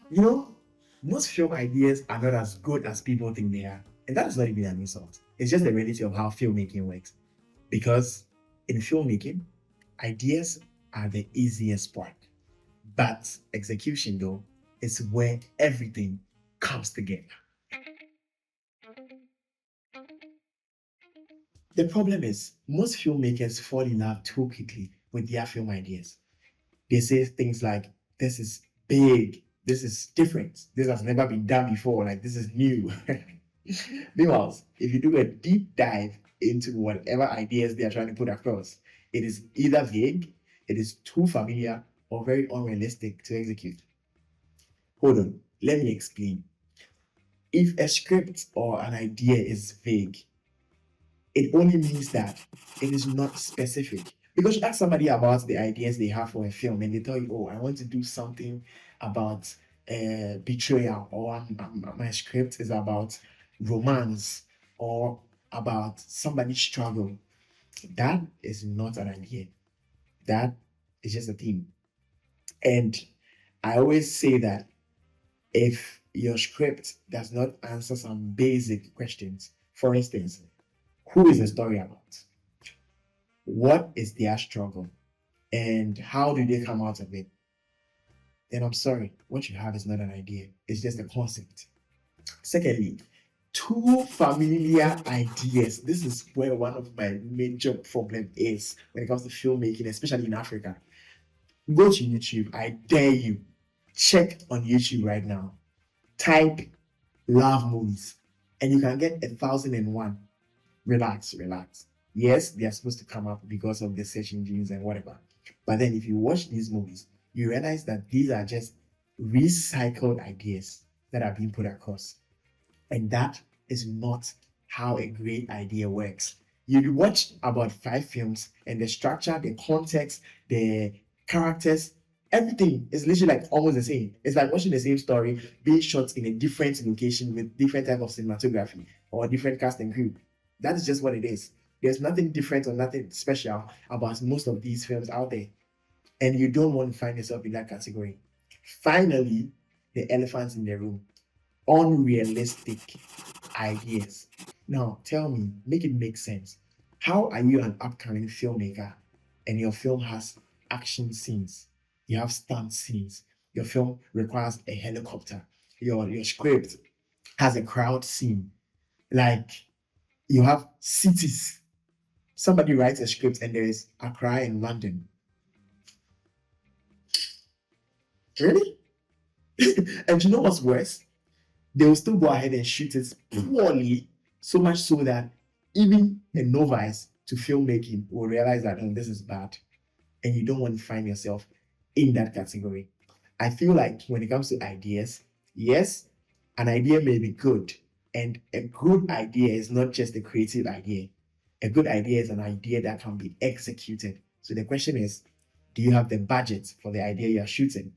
You know, most film ideas are not as good as people think they are. And that is not even an insult. It's just the reality of how filmmaking works. Because in filmmaking, ideas are the easiest part. But execution, though, is where everything comes together. The problem is, most filmmakers fall in love too quickly with their film ideas. They say things like, this is big, this is different, this has never been done before, like this is new. Meanwhile, if you do a deep dive into whatever ideas they are trying to put across, it is either vague, it is too familiar, or very unrealistic to execute. Hold on, let me explain. If a script or an idea is vague, it only means that it is not specific. Because you ask somebody about the ideas they have for a film and they tell you, oh, I want to do something about betrayal, or my script is about romance, or about somebody's struggle. That is not an idea. That is just a theme. And I always say that if your script does not answer some basic questions, for instance, who is the story about? What is their struggle? And how do they come out of it? Then I'm sorry, what you have is not an idea, it's just a concept. Secondly, too familiar ideas. This is where one of my major problem is when it comes to filmmaking, especially in Africa. Go to YouTube, I dare you. Check on YouTube right now. Type love movies, and you can get 1,001. Relax, relax. Yes, they are supposed to come up because of the search engines and whatever. But then if you watch these movies, you realize that these are just recycled ideas that are being put across. And that is not how a great idea works. You watch about 5 films, and the structure, the context, the characters, everything is literally like almost the same. It's like watching the same story being shot in a different location with different type of cinematography or different cast and crew. That is just what it is. There's nothing different or nothing special about most of these films out there. And you don't want to find yourself in that category. Finally, the elephants in the room, unrealistic ideas. Now, tell me, make it make sense. How are you an upcoming filmmaker and your film has action scenes? You have stunt scenes. Your film requires a helicopter. Your script has a crowd scene. Like you have cities. Somebody writes a script and there is Accra in London. Really? And you know what's worse? They will still go ahead and shoot it poorly, so much so that even a novice to filmmaking will realize that, oh, this is bad. And you don't want to find yourself in that category. I feel like when it comes to ideas, yes, an idea may be good. And a good idea is not just a creative idea. A good idea is an idea that can be executed. So the question is, do you have the budget for the idea you're shooting?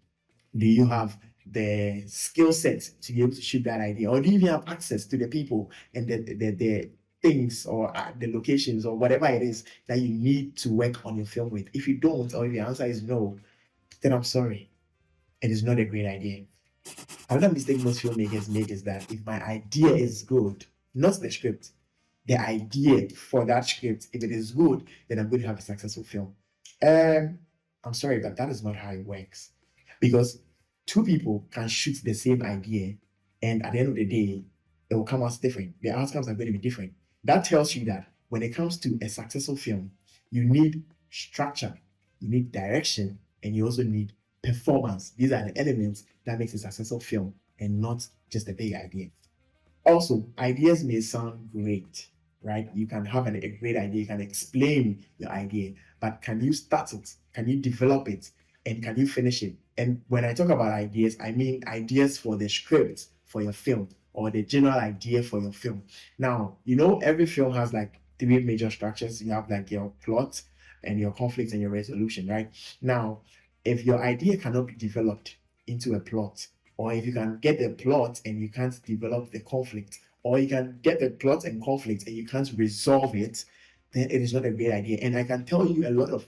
Do you have the skill set to be able to shoot that idea, or do you even have access to the people and the things, or the locations, or whatever it is that you need to work on your film with? If you don't, or if the answer is no, then I'm sorry, it is not a great idea. Another mistake most filmmakers make is that if my idea is good, not the script, the idea for that script, if it is good, then I'm going to have a successful film. Um, I'm sorry, but that is not how it works. Because two people can shoot the same idea, and at the end of the day, it will come out different. The outcomes are going to be different. That tells you that when it comes to a successful film, you need structure, you need direction, and you also need performance. These are the elements that makes a successful film, and not just a big idea. Also, ideas may sound great, right? You can have a great idea, you can explain your idea, but can you start it? Can you develop it? And can you finish it? And when I talk about ideas, I mean ideas for the script for your film, or the general idea for your film. Now, every film has like 3 major structures. You have like your plot and your conflict and your resolution, right? Now, if your idea cannot be developed into a plot, or if you can get the plot and you can't develop the conflict, or you can get the plot and conflict and you can't resolve it, then it is not a great idea. And I can tell you a lot of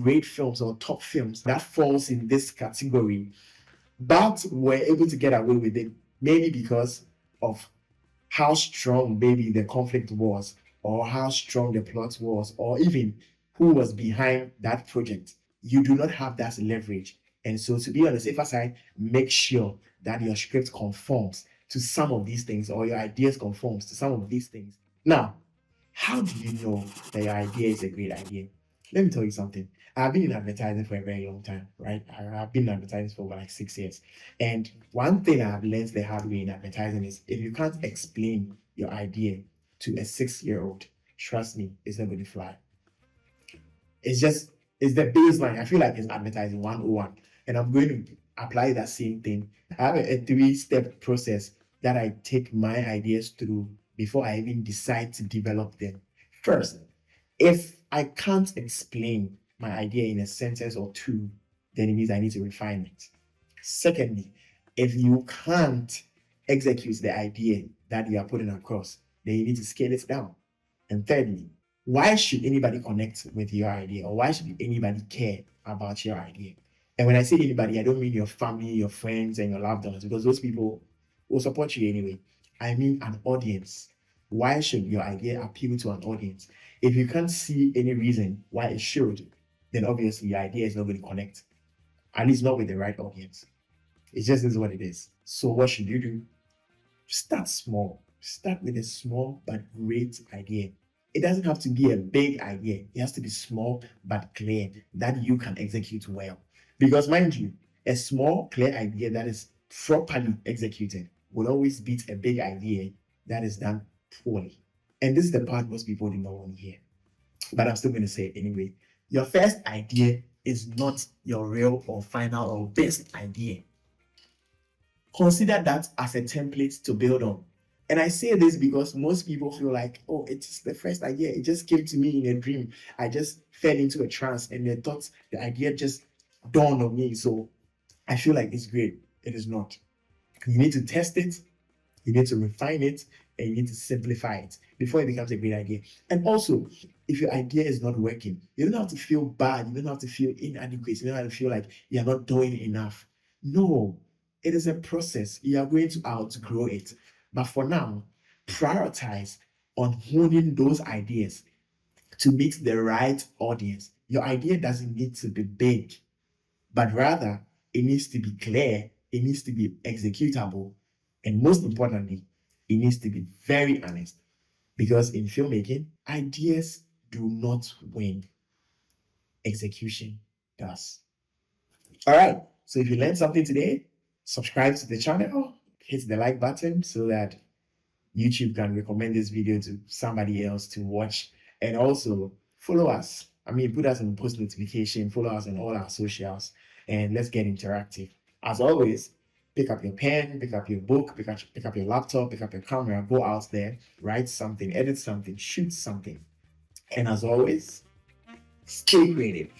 great films or top films that falls in this category but were able to get away with it maybe because of how strong maybe the conflict was, or how strong the plot was, or even who was behind that project. You do not have that leverage. And so, to be on the safer side, make sure that your script conforms to some of these things, or your ideas conforms to some of these things. Now, how do you know that your idea is a great idea? Let me tell you something. I've been in advertising for a very long time, right? I've been in advertising for over like 6 years. And one thing I have learned the hard way in advertising is if you can't explain your idea to a 6-year-old, trust me, it's not going to fly. It's just, it's the baseline. I feel like it's advertising 101. And I'm going to apply that same thing. I have a 3-step process that I take my ideas through before I even decide to develop them. First, if I can't explain my idea in a sentence or two, then it means I need to refine it. Secondly, if you can't execute the idea that you are putting across, then you need to scale it down. And thirdly, why should anybody connect with your idea, or why should anybody care about your idea? And when I say anybody, I don't mean your family, your friends, and your loved ones, because those people will support you anyway. I mean an audience. Why should your idea appeal to an audience? If you can't see any reason why it should, then obviously your idea is not going to connect, at least not with the right audience. It just is what it is. So what should you do? Start small. Start with a small but great idea. It doesn't have to be a big idea. It has to be small but clear that you can execute well. Because mind you, a small, clear idea that is properly executed will always beat a big idea that is done poorly. And this is the part most people do not want to hear. But I'm still going to say it anyway. Your first idea is not your real or final or best idea. Consider that as a template to build on. And I say this because most people feel like, oh, it's the first idea. It just came to me in a dream. I just fell into a trance and the thoughts, the idea just dawned on me. So I feel like it's great. It is not. You need to test it, you need to refine it, and you need to simplify it before it becomes a great idea. And also, if your idea is not working, you don't have to feel bad. You don't have to feel inadequate. You don't have to feel like you're not doing enough. No, it is a process. You are going to outgrow it. But for now, prioritize on honing those ideas to meet the right audience. Your idea doesn't need to be big, but rather it needs to be clear, it needs to be executable, and most importantly, it needs to be very honest. Because in filmmaking, ideas do not win, execution does. All right, so if you learned something today, subscribe to the channel, hit the like button so that YouTube can recommend this video to somebody else to watch. And also follow us. I mean, put us on post notification, follow us on all our socials, and let's get interactive. As always, pick up your pen, pick up your book, pick up your laptop, pick up your camera, go out there, write something, edit something, shoot something. And as always, stay creative.